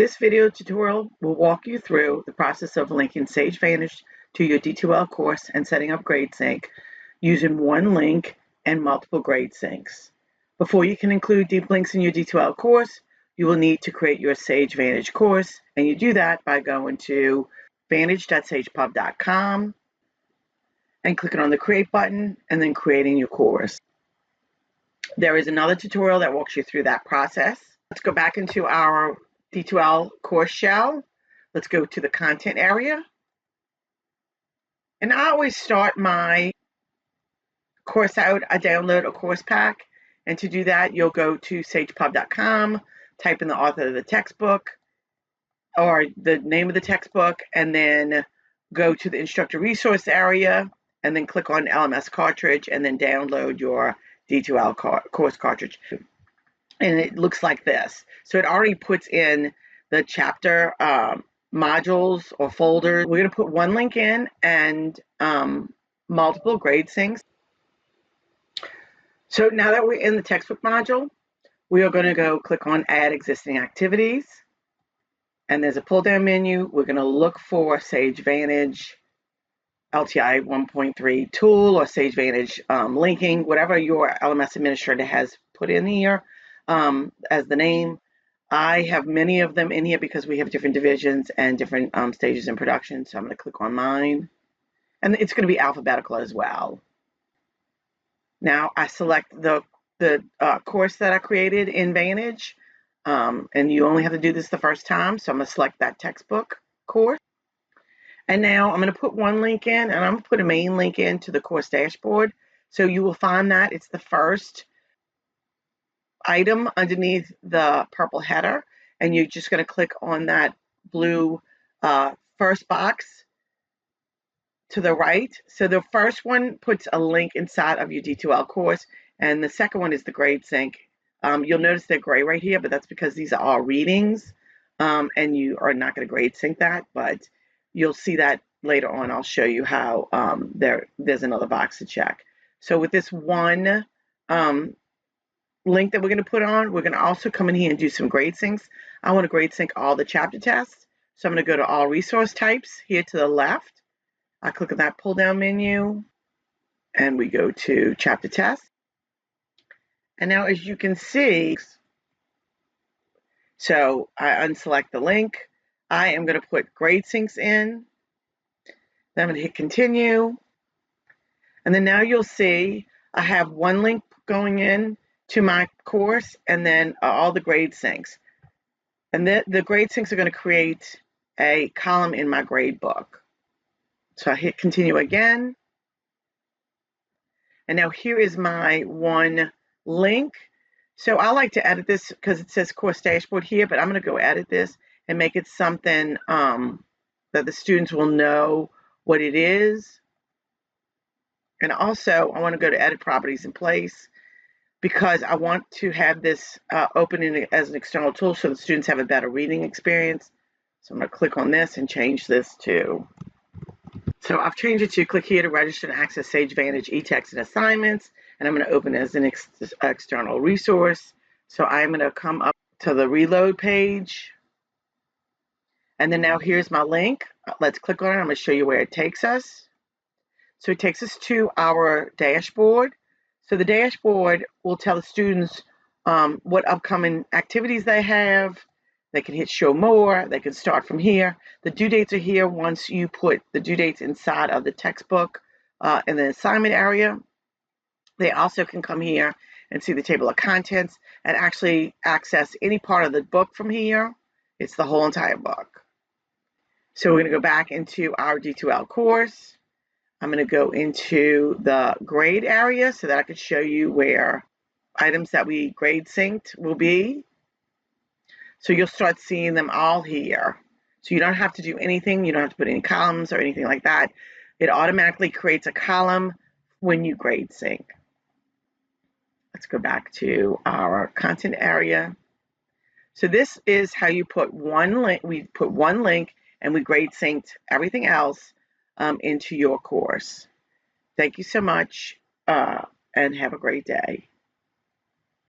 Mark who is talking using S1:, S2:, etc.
S1: This video tutorial will walk you through the process of linking Sage Vantage to your D2L course and setting up GradeSync using one link and multiple GradeSyncs. Before you can include deep links in your D2L course, you will need to create your Sage Vantage course, and you do that by going to vantage.sagepub.com and clicking on the Create button and then creating your course. There is another tutorial that walks you through that process. Let's go back into our D2L course shell. Let's go to the content area. And I always start my course out, I download a course pack. And to do that, you'll go to sagepub.com, type in the author of the textbook or the name of the textbook, and then go to the instructor resource area and then click on LMS cartridge and then download your D2L course cartridge. And it looks like this. So it already puts in the chapter modules or folders. We're going to put one link in and multiple GradeSyncs. So now that we're in the textbook module, we are going to go click on Add Existing Activities. And there's a pull-down menu. We're going to look for Sage Vantage LTI 1.3 tool or Sage Vantage linking, whatever your LMS administrator has put in here as the name. I have many of them in here because we have different divisions and different stages in production. So I'm going to click on mine. And it's going to be alphabetical as well. Now I select the course that I created in Vantage. And you only have to do this the first time. So I'm going to select that textbook course. And now I'm going to put one link in, and I'm going to put a main link into the course dashboard. So you will find that it's the first item underneath the purple header, and you're just going to click on that blue first box to the right. So the first one puts a link inside of your D2L course, and the second one is the GradeSync. You'll notice they're gray right here, but that's because these are all readings, and you are not going to GradeSync that, but you'll see that later on. I'll show you how there's another box to check. So with this one link that we're going to put on, we're going to also come in here and do some GradeSyncs. I want to GradeSync all the chapter tests. So I'm going to go to all resource types here to the left. I click on that pull down menu and we go to chapter tests. And now as you can see, so I unselect the link. I am going to put GradeSyncs in. Then I'm going to hit continue. And then now you'll see I have one link going in to my course and then all the GradeSyncs. And the GradeSyncs are going to create a column in my grade book. So I hit continue again. And now here is my one link. So I like to edit this because it says course dashboard here, but I'm going to go edit this and make it something that the students will know what it is. And also I want to go to edit properties in place because I want to have this open as an external tool so the students have a better reading experience. So I'm going to click on this and change this to, so I've changed it to click here to register and access Sage Vantage eText and assignments. And I'm going to open it as an external resource. So I'm going to come up to the reload page. And then now here's my link. Let's click on it. I'm going to show you where it takes us. So it takes us to our dashboard. So the dashboard will tell the students what upcoming activities they have. They can hit show more. They can start from here. The due dates are here once you put the due dates inside of the textbook in the assignment area. They also can come here and see the table of contents and actually access any part of the book from here. It's the whole entire book. So we're going to go back into our D2L course. I'm going to go into the grade area so that I can show you where items that we GradeSynced will be. So you'll start seeing them all here. So you don't have to do anything. You don't have to put any columns or anything like that. It automatically creates a column when you GradeSync. Let's go back to our content area. So this is how you put one link. We put one link and we GradeSynced everything else into your course. Thank you so much and have a great day.